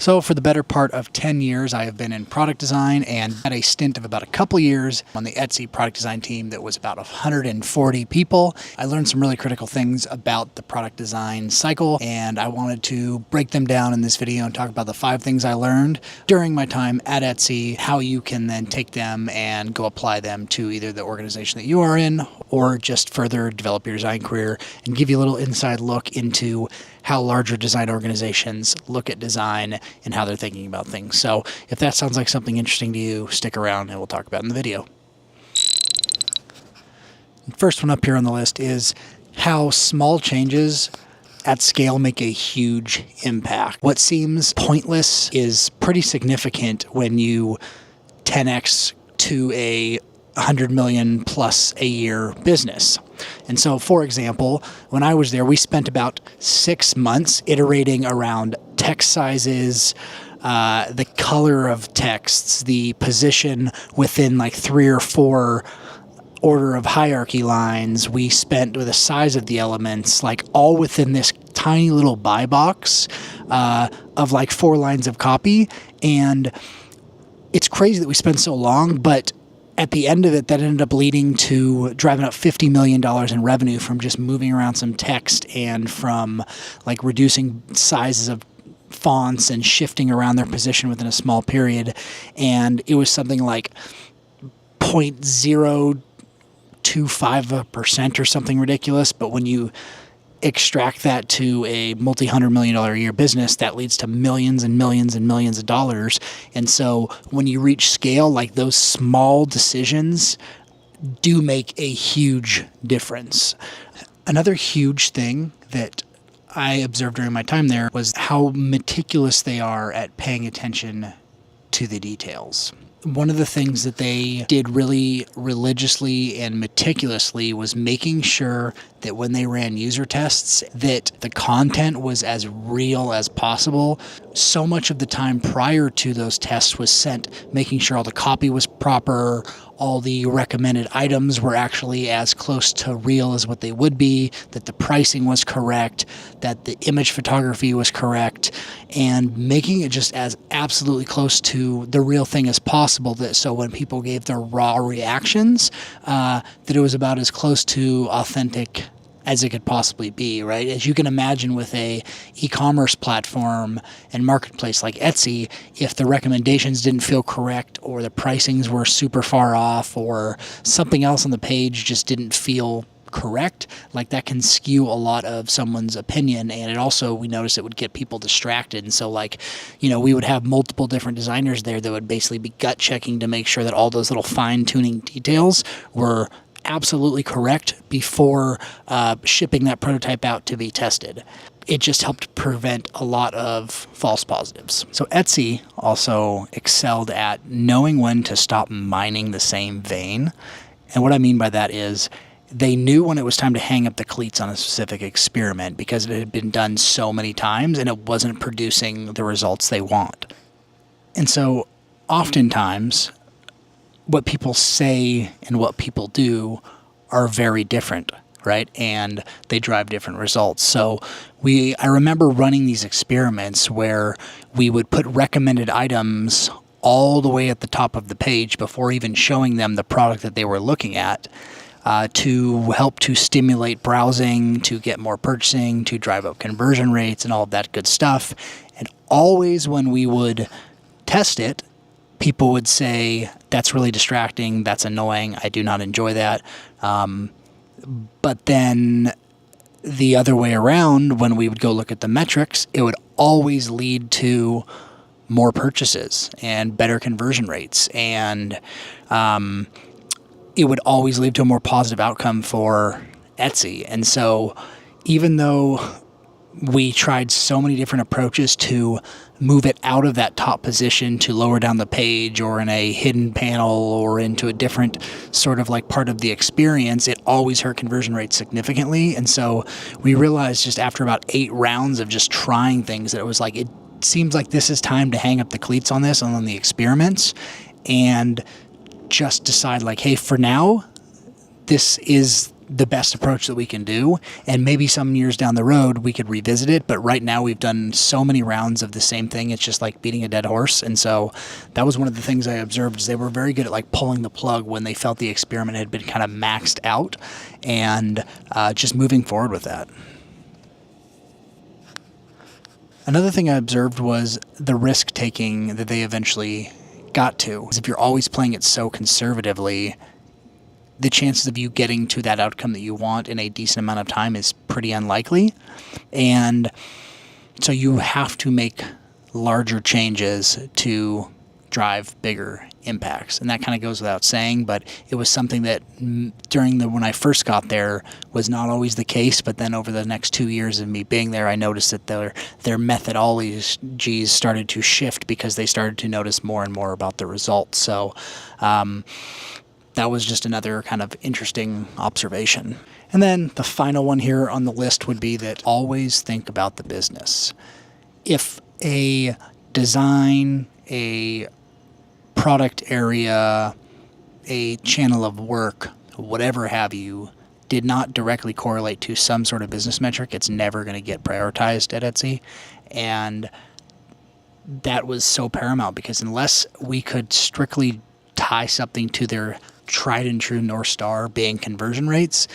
So for the better part of 10 years, I have been in product design and had a stint of about a couple years on the Etsy product design team that was about 140 people. I learned some really critical things about the product design cycle, and I wanted to break them down in this video and talk about the 5 things I learned during my time at Etsy, how you can then take them and go apply them to either the organization that you are in or just further develop your design career, and give you a little inside look into how larger design organizations look at design and how they're thinking about things. So if that sounds like something interesting to you, stick around and we'll talk about it in the video. The first one up here on the list is how small changes at scale make a huge impact. What seems pointless is pretty significant when you 10x to a 100 million plus a year business. And so, for example, when I was there, we spent about 6 months iterating around text sizes, the color of texts, the position within like 3 or 4 order of hierarchy lines. We spent with the size of the elements, like all within this tiny little buy box of like 4 lines of copy. And it's crazy that we spent so long, but at the end of it, that ended up leading to driving up $50 million in revenue from just moving around some text and from like reducing sizes of fonts and shifting around their position within a small period. And it was something like 0.025% or something ridiculous. But when you extract that to a multi-$100 million a year business, that leads to millions and millions and millions of dollars. And so when you reach scale, like those small decisions do make a huge difference. Another huge thing that I observed during my time there was how meticulous they are at paying attention to the details. One of the things that they did really religiously and meticulously was making sure that when they ran user tests, that the content was as real as possible. So much of the time prior to those tests was spent making sure all the copy was proper, all the recommended items were actually as close to real as what they would be, that the pricing was correct, that the image photography was correct, and making it just as absolutely close to the real thing as possible, that so when people gave their raw reactions, that it was about as close to authentic as it could possibly be, right? As you can imagine with a e-commerce platform and marketplace like Etsy, if the recommendations didn't feel correct or the pricings were super far off or something else on the page just didn't feel correct, like that can skew a lot of someone's opinion. And it also, we noticed it would get people distracted. And so like, we would have multiple different designers there that would basically be gut checking to make sure that all those little fine tuning details were absolutely correct before shipping that prototype out to be tested. It just helped prevent a lot of false positives. So Etsy also excelled at knowing when to stop mining the same vein. And what I mean by that is they knew when it was time to hang up the cleats on a specific experiment because it had been done so many times and it wasn't producing the results they want. And so oftentimes what people say and what people do are very different, right? And they drive different results. So I remember running these experiments where we would put recommended items all the way at the top of the page before even showing them the product that they were looking at, to help to stimulate browsing, to get more purchasing, to drive up conversion rates and all of that good stuff. And always when we would test it, people would say, that's really distracting, that's annoying, I do not enjoy that. But then the other way around, when we would go look at the metrics, it would always lead to more purchases and better conversion rates. And it would always lead to a more positive outcome for Etsy. And so even though we tried so many different approaches to move it out of that top position to lower down the page or in a hidden panel or into a different sort of like part of the experience, it always hurt conversion rates significantly. And so we realized just after about 8 rounds of just trying things that it was like, it seems like this is time to hang up the cleats on this and on the experiments and just decide like, hey, for now, this is the best approach that we can do. And maybe some years down the road we could revisit it, but right now we've done so many rounds of the same thing, it's just like beating a dead horse. And so that was one of the things I observed, is they were very good at like pulling the plug when they felt the experiment had been kind of maxed out, and just moving forward with that. Another thing I observed was the risk taking that they eventually got to. If you're always playing it so conservatively, the chances of you getting to that outcome that you want in a decent amount of time is pretty unlikely. And so you have to make larger changes to drive bigger impacts. And that kind of goes without saying, but it was something that when I first got there was not always the case. But then over the next 2 years of me being there, I noticed that their methodologies started to shift because they started to notice more and more about the results. So, that was just another kind of interesting observation. And then the final one here on the list would be that always think about the business. If a design, a product area, a channel of work, whatever have you, did not directly correlate to some sort of business metric, it's never going to get prioritized at Etsy. And that was so paramount, because unless we could strictly tie something to their tried and true North Star being conversion rates,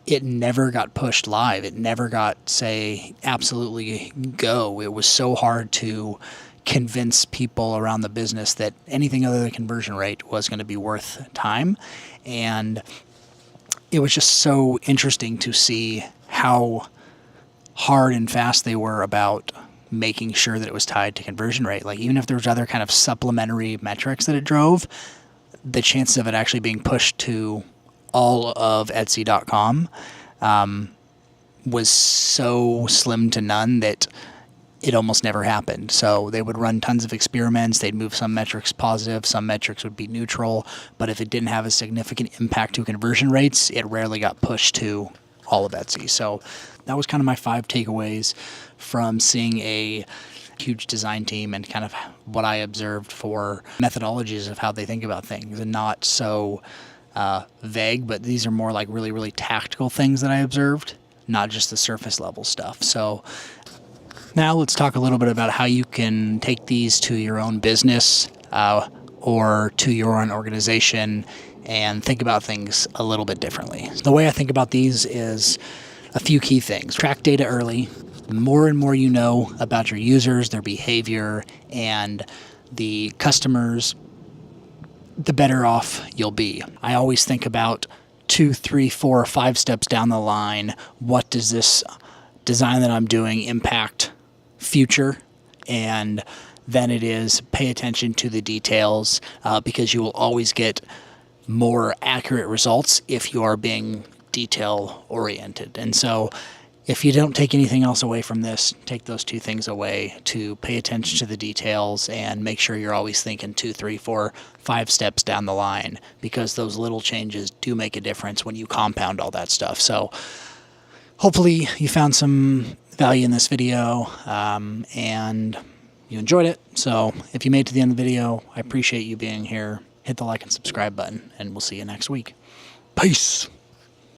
it never got pushed live. It never got, say, absolutely go. It was so hard to convince people around the business that anything other than conversion rate was going to be worth time. And it was just so interesting to see how hard and fast they were about making sure that it was tied to conversion rate. Like, even if there was other kind of supplementary metrics that it drove, the chances of it actually being pushed to all of Etsy.com was so slim to none that it almost never happened. So they would run tons of experiments. They'd move some metrics positive, some metrics would be neutral. But if it didn't have a significant impact to conversion rates, it rarely got pushed to all of Etsy. So that was kind of my 5 takeaways from seeing a huge design team, and kind of what I observed for methodologies of how they think about things, and not so vague, but these are more like really, really tactical things that I observed, not just the surface level stuff. So now let's talk a little bit about how you can take these to your own business or to your own organization and think about things a little bit differently. The way I think about these is a few key things. Track data early. The more and more you know about your users, their behavior, and the customers, the better off you'll be. I always think about 2, 3, 4, 5 steps down the line. What does this design that I'm doing impact future? And then it is pay attention to the details, because you will always get more accurate results if you are being detail oriented. And so if you don't take anything else away from this, take those 2 things away: to pay attention to the details and make sure you're always thinking 2, 3, 4, 5 steps down the line, because those little changes do make a difference when you compound all that stuff. So hopefully you found some value in this video and you enjoyed it. So if you made it to the end of the video, I appreciate you being here. Hit the like and subscribe button, and we'll see you next week. Peace.